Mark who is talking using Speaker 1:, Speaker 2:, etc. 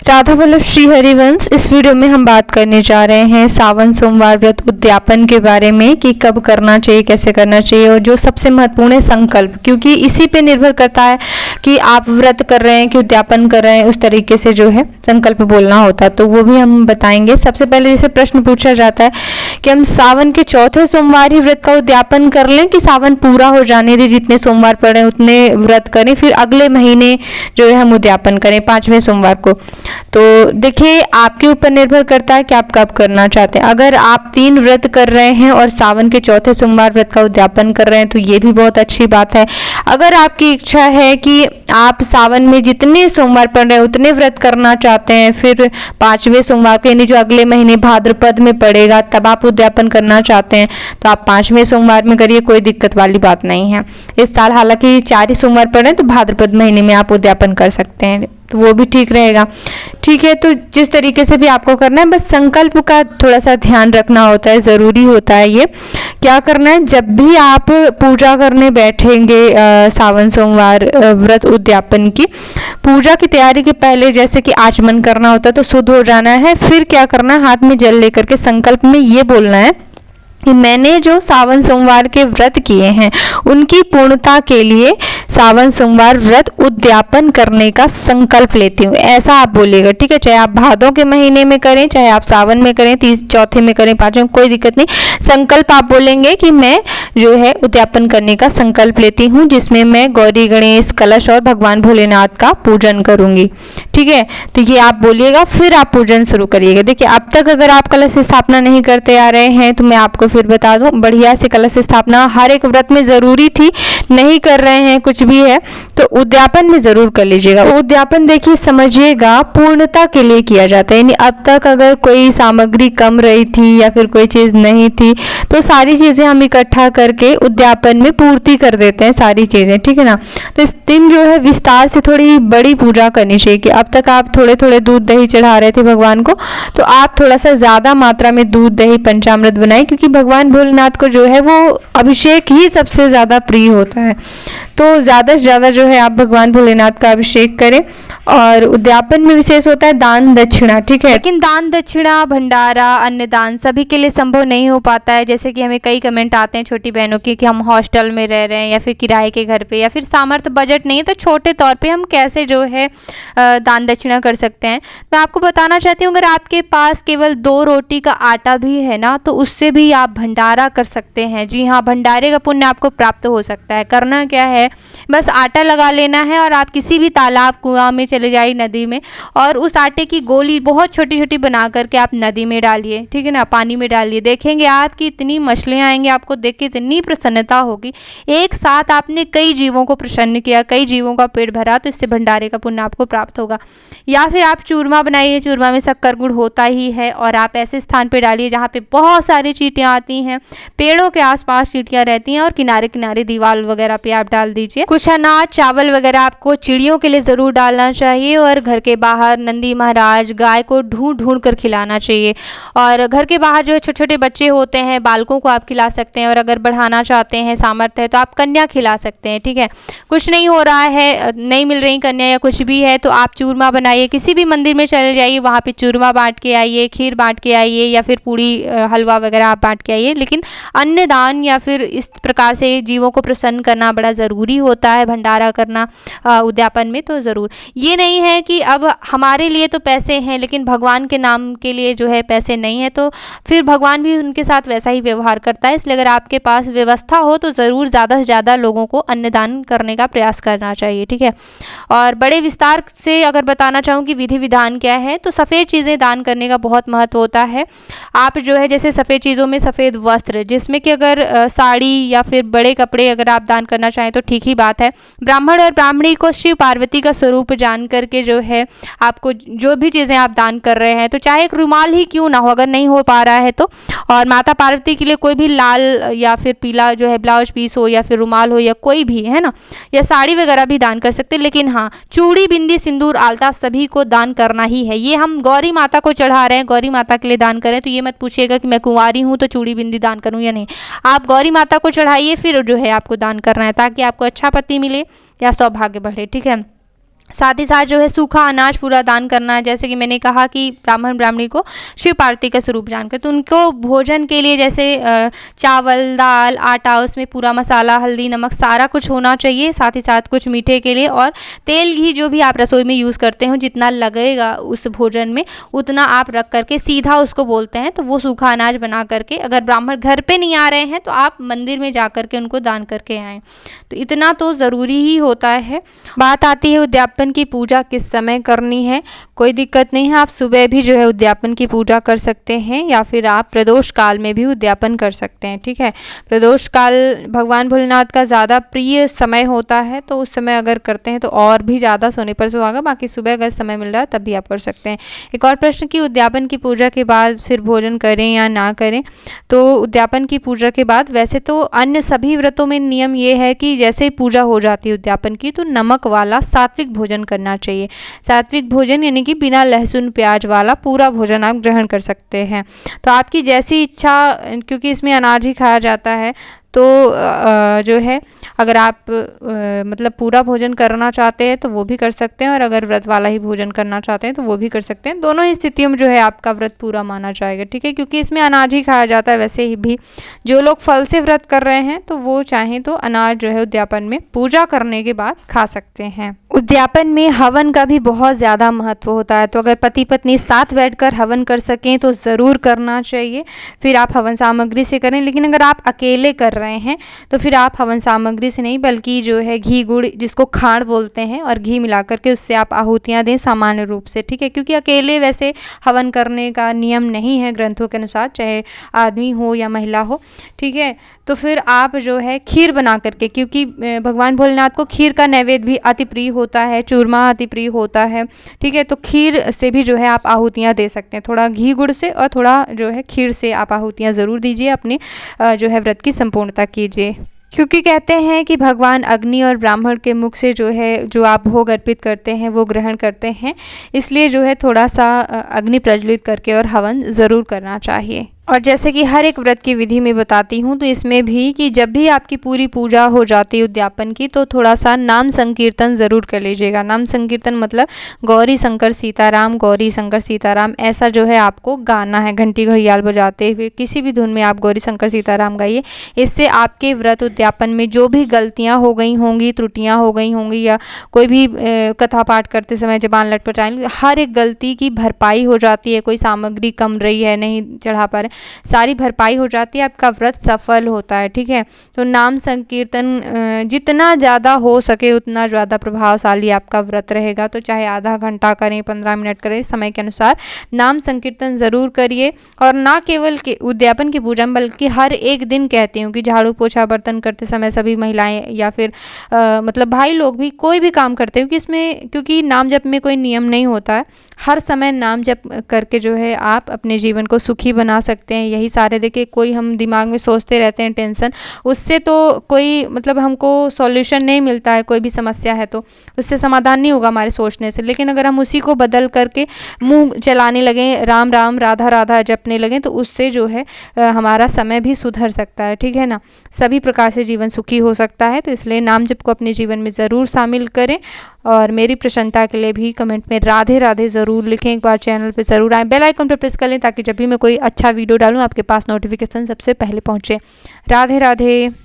Speaker 1: राधा वल्लभ श्री हरिवंश। इस वीडियो में हम बात करने जा रहे हैं सावन सोमवार व्रत उद्यापन के बारे में कि कब करना चाहिए, कैसे करना चाहिए, और जो सबसे महत्वपूर्ण है संकल्प, क्योंकि इसी पे निर्भर करता है कि आप व्रत कर रहे हैं कि उद्यापन कर रहे हैं, उस तरीके से जो है संकल्प बोलना होता है, तो वो भी हम बताएंगे। सबसे पहले जैसे प्रश्न पूछा जाता है कि हम सावन के चौथे सोमवार ही व्रत का उद्यापन कर लें कि सावन पूरा हो जाने दे, जितने सोमवार पड़े उतने व्रत करें, फिर अगले महीने जो है हम उद्यापन करें 5वें सोमवार को। तो देखिए आपके ऊपर निर्भर करता है कि आप कब करना चाहते हैं। अगर आप 3 व्रत कर रहे हैं और सावन के चौथे सोमवार व्रत का उद्यापन कर रहे हैं तो ये भी बहुत अच्छी बात है। अगर आपकी इच्छा है कि आप सावन में जितने सोमवार पड़ रहे हैं उतने व्रत करना चाहते हैं, फिर 5वें सोमवार को यानी जो अगले महीने भाद्रपद में पड़ेगा तब आप उद्यापन करना चाहते हैं तो आप 5वें सोमवार में करिए, कोई दिक्कत वाली बात नहीं है। इस साल हालांकि 4 ही सोमवार पड़ रहे हैं तो भाद्रपद महीने में आप उद्यापन कर सकते हैं, तो वो भी ठीक रहेगा। ठीक है, तो जिस तरीके से भी आपको करना है, बस संकल्प का थोड़ा सा ध्यान रखना होता है, ज़रूरी होता है। ये क्या करना है, जब भी आप पूजा करने बैठेंगे सावन सोमवार व्रत उद्यापन की पूजा की तैयारी के पहले जैसे कि आचमन करना होता है तो शुद्ध हो जाना है। फिर क्या करना है, हाथ में जल लेकर के संकल्प में ये बोलना है कि मैंने जो सावन सोमवार के व्रत किए हैं उनकी पूर्णता के लिए सावन सोमवार व्रत उद्यापन करने का संकल्प लेती हूँ, ऐसा आप बोलिएगा। ठीक है, चाहे आप भादों के महीने में करें, चाहे आप सावन में करें, 30 चौथे में करें, 5वें, कोई दिक्कत नहीं। संकल्प आप बोलेंगे कि मैं जो है उद्यापन करने का संकल्प लेती हूँ, जिसमें मैं गौरी गणेश कलश और भगवान भोलेनाथ का पूजन करूंगी। ठीक है, तो ये आप बोलिएगा, फिर आप पूजन शुरू करिएगा। देखिए अब तक अगर आप कलश स्थापना नहीं करते आ रहे हैं तो मैं आपको फिर बता दूं, बढ़िया से कलश स्थापना हर एक व्रत में जरूरी थी, नहीं कर रहे हैं कुछ भी है तो उद्यापन में जरूर कर लीजिएगा। उद्यापन देखिए समझिएगा पूर्णता के लिए किया जाता है, यानी अब तक अगर कोई सामग्री कम रही थी या फिर कोई चीज नहीं थी तो सारी चीजें हम इकट्ठा करके उद्यापन में पूर्ति कर देते हैं सारी चीजें। ठीक है ना, तो इस दिन जो है विस्तार से थोड़ी बड़ी पूजा करनी चाहिए कि अब तक आप थोड़े थोड़े दूध दही चढ़ा रहे थे भगवान को, तो आप थोड़ा सा ज्यादा मात्रा में दूध दही पंचामृत बनाएं, क्योंकि भगवान भोलेनाथ को जो है वो अभिषेक ही सबसे ज्यादा प्रिय होता है। तो ज़्यादा से ज़्यादा जो है आप भगवान भोलेनाथ का अभिषेक करें। और उद्यापन में विशेष होता है दान दक्षिणा। ठीक है, लेकिन दान दक्षिणा भंडारा अन्नदान सभी के लिए संभव नहीं हो पाता है। जैसे कि हमें कई कमेंट आते हैं छोटी बहनों के कि हम हॉस्टल में रह रहे हैं या फिर किराए के घर पे या फिर सामर्थ्य बजट नहीं है, तो छोटे तौर पे हम कैसे जो है दान दक्षिणा कर सकते हैं। मैं आपको बताना चाहती हूँ, अगर आपके पास केवल 2 रोटी का आटा भी है ना तो उससे भी आप भंडारा कर सकते हैं। जी हाँ, भंडारे का पुण्य आपको प्राप्त हो सकता है। करना क्या है, बस आटा लगा लेना है और आप किसी भी तालाब कुआं में चले जाइए, नदी में, और उस आटे की गोली बहुत छोटी छोटी बना करके आप नदी में डालिए। ठीक है ना, पानी में डालिए, देखेंगे आप कि इतनी मछलियां आएंगी, आपको देख के इतनी प्रसन्नता होगी। एक साथ आपने कई जीवों को प्रसन्न किया, कई जीवों का पेट भरा, तो इससे भंडारे का पुण्य आपको प्राप्त होगा। या फिर आप चूरमा बनाइए, चूरमा में शक्कर गुड़ होता ही है, और आप ऐसे स्थान पर डालिए जहाँ पे बहुत सारी चींटियाँ आती हैं, पेड़ों के आसपास चींटियाँ रहती हैं, और किनारे किनारे दीवार वगैरह पे आप डाल दीजिए। कुछ अनाज चावल वगैरह आपको चिड़ियों के लिए ज़रूर डालना चाहिए, और घर के बाहर नंदी महाराज गाय को ढूंढ ढूंढ कर खिलाना चाहिए। और घर के बाहर जो है छोटे छोटे बच्चे होते हैं, बालकों को आप खिला सकते हैं, और अगर बढ़ाना चाहते हैं सामर्थ्य है तो आप कन्या खिला सकते हैं। ठीक है, कुछ नहीं हो रहा है, नहीं मिल रही कन्या या कुछ भी है तो आप चूरमा बनाइए, किसी भी मंदिर में चले जाइए, वहाँ पे चूरमा बांट के आइए, खीर बांट के आइए, या फिर पूड़ी हलवा वगैरह आप बांट के आइए। लेकिन अन्नदान या फिर इस प्रकार से जीवों को प्रसन्न करना बड़ा ज़रूरी होता है, भंडारा करना उद्यापन में तो ज़रूर। ये नहीं है कि अब हमारे लिए तो पैसे हैं लेकिन भगवान के नाम के लिए जो है पैसे नहीं है, तो फिर भगवान भी उनके साथ वैसा ही व्यवहार करता है। इसलिए अगर आपके पास व्यवस्था हो तो ज़रूर ज़्यादा से ज़्यादा लोगों को अन्नदान करने का प्रयास करना चाहिए। ठीक है, और बड़े विस्तार से अगर बताना चाहूँ कि विधि विधान क्या है, तो सफ़ेद चीज़ें दान करने का बहुत महत्व होता है। आप जो है जैसे सफ़ेद चीज़ों में सफ़ेद वस्त्र, जिसमें कि अगर साड़ी या फिर बड़े कपड़े अगर आप दान करना चाहें तो ठीक ही बात है। ब्राह्मण और ब्राह्मणी को शिव पार्वती का स्वरूप जान करके जो है आपको जो भी चीज़ें आप दान कर रहे हैं, तो चाहे एक रुमाल ही क्यों ना हो, अगर नहीं हो पा रहा है तो, और माता पार्वती के लिए कोई भी लाल या फिर पीला जो है ब्लाउज पीस हो या फिर रुमाल हो या कोई भी है ना, या साड़ी वगैरह भी दान कर सकते हैं। लेकिन हाँ, चूड़ी बिंदी सिंदूर आलता सभी को दान करना ही है। ये हम गौरी माता को चढ़ा रहे हैं, गौरी माता के लिए दान करें, तो ये मत पूछिएगा कि मैं कुंवारी हूँ तो चूड़ी बिंदी दान करूँ या नहीं। आप गौरी माता को चढ़ाइए, फिर जो है आपको दान करना है, ताकि आपको अच्छा पति मिले या सौभाग्य बढ़े। ठीक है, साथ ही साथ जो है सूखा अनाज पूरा दान करना है। जैसे कि मैंने कहा कि ब्राह्मण ब्राह्मणी को शिव पार्वती का स्वरूप जानकर, तो उनको भोजन के लिए जैसे चावल, दाल, आटा, उसमें पूरा मसाला, हल्दी, नमक सारा कुछ होना चाहिए। साथ ही साथ कुछ मीठे के लिए, और तेल घी जो भी आप रसोई में यूज़ करते हो, जितना लगेगा उस भोजन में उतना आप रख करके सीधा उसको बोलते हैं, तो वो सूखा अनाज बना करके, अगर ब्राह्मण घर पे नहीं आ रहे हैं तो आप मंदिर में जा करके उनको दान करके आएँ। तो इतना तो ज़रूरी ही होता है। बात आती है उद्यापन की पूजा किस समय करनी है। कोई दिक्कत नहीं है, आप सुबह भी जो है उद्यापन की पूजा कर सकते हैं, या फिर आप प्रदोष काल में भी उद्यापन कर सकते हैं। ठीक है, प्रदोष काल भगवान भोलेनाथ का ज़्यादा प्रिय समय होता है, तो उस समय अगर करते हैं तो और भी ज़्यादा सोने पर सुहागा। बाकी सुबह अगर समय मिल रहा है तब भी आप कर सकते हैं। एक और प्रश्न कि उद्यापन की पूजा के बाद फिर भोजन करें या ना करें। तो उद्यापन की पूजा के बाद वैसे तो अन्य सभी व्रतों में नियम ये है कि जैसे ही पूजा हो जाती है उद्यापन की, तो नमक वाला सात्विक भोजन करना चाहिए। सात्विक भोजन यानी कि बिना लहसुन प्याज वाला पूरा भोजन आप ग्रहण कर सकते हैं। तो आपकी जैसी इच्छा, क्योंकि इसमें अनाज ही खाया जाता है, तो जो है अगर आप मतलब पूरा भोजन करना चाहते हैं तो वो भी कर सकते हैं, और अगर व्रत वाला ही भोजन करना चाहते हैं तो वो भी कर सकते हैं। दोनों ही स्थितियों में जो है आपका व्रत पूरा माना जाएगा। ठीक है, क्योंकि इसमें अनाज ही खाया जाता है। वैसे ही भी जो लोग फल से व्रत कर रहे हैं तो वो चाहें तो अनाज जो है उद्यापन में पूजा करने के बाद खा सकते हैं। उद्यापन में हवन का भी बहुत ज़्यादा महत्व होता है, तो अगर पति पत्नी साथ बैठकर हवन कर सकें तो ज़रूर करना चाहिए। फिर आप हवन सामग्री से करें, लेकिन अगर आप अकेले कर रहे हैं तो फिर आप हवन सामग्री से नहीं, बल्कि जो है घी गुड़, जिसको खाड़ बोलते हैं, और घी मिला करके उससे आप आहुतियाँ दें सामान्य रूप से। ठीक है, क्योंकि अकेले वैसे हवन करने का नियम नहीं है ग्रंथों के अनुसार, चाहे आदमी हो या महिला हो। ठीक है, तो फिर आप जो है खीर बना करके, क्योंकि भगवान भोलेनाथ को खीर का नैवेद्य भी अति प्रिय होता है, चूरमा अति प्रिय होता है। ठीक है, तो खीर से भी जो है आप आहुतियाँ दे सकते हैं। थोड़ा घी गुड़ से और थोड़ा जो है खीर से आप आहुतियाँ ज़रूर दीजिए, अपने जो है व्रत की संपूर्णता कीजिए। क्योंकि कहते हैं कि भगवान अग्नि और ब्राह्मण के मुख से जो है, जो आप भोग अर्पित करते हैं वो ग्रहण करते हैं, इसलिए जो है थोड़ा सा अग्नि प्रज्वलित करके और हवन ज़रूर करना चाहिए। और जैसे कि हर एक व्रत की विधि में बताती हूँ, तो इसमें भी कि जब भी आपकी पूरी पूजा हो जाती है उद्यापन की, तो थोड़ा सा नाम संकीर्तन ज़रूर कर लीजिएगा। नाम संकीर्तन मतलब गौरी शंकर सीताराम, गौरी शंकर सीताराम, ऐसा जो है आपको गाना है। घंटी घड़ियाल बजाते हुए किसी भी धुन में आप गौरी शंकर सीताराम गाइए। इससे आपके व्रत उद्यापन में जो भी गलतियाँ हो गई होंगी, त्रुटियाँ हो गई होंगी, या कोई भी कथा पाठ करते समय जबान लटपटाएंगे, हर एक गलती की भरपाई हो जाती है। कोई सामग्री कम रही है, नहीं चढ़ा पा रहे, सारी भरपाई हो जाती है, आपका व्रत सफल होता है। ठीक है, तो नाम संकीर्तन जितना ज़्यादा हो सके उतना ज़्यादा प्रभावशाली आपका व्रत रहेगा। तो चाहे आधा घंटा करें, 15 मिनट करें, समय के अनुसार नाम संकीर्तन ज़रूर करिए। और ना केवल के उद्यापन की पूजा में, बल्कि हर एक दिन कहती हूँ कि झाड़ू पोछा बर्तन करते समय सभी महिलाएं या फिर मतलब भाई लोग भी कोई भी काम करते हैं, क्योंकि नाम जप में कोई नियम नहीं होता है। हर समय नाम जप करके जो है आप अपने जीवन को सुखी बना सकते हैं। यही सारे, देखिए कोई हम दिमाग में सोचते रहते हैं टेंशन, उससे तो कोई मतलब हमको सॉल्यूशन नहीं मिलता है। कोई भी समस्या है तो उससे समाधान नहीं होगा हमारे सोचने से, लेकिन अगर हम उसी को बदल करके मुंह चलाने लगें, राम राम राधा राधा जपने लगें, तो उससे जो है हमारा समय भी सुधर सकता है। ठीक है ना, सभी प्रकार से जीवन सुखी हो सकता है। तो इसलिए नाम जप को अपने जीवन में ज़रूर शामिल करें, और मेरी प्रसन्नता के लिए भी कमेंट में राधे राधे ज़रूर लिखें। एक बार चैनल पे ज़रूर आएँ, बेल आइकन पर प्रेस कर लें, ताकि जब भी मैं कोई अच्छा वीडियो डालूँ आपके पास नोटिफिकेशन सबसे पहले पहुँचे। राधे राधे।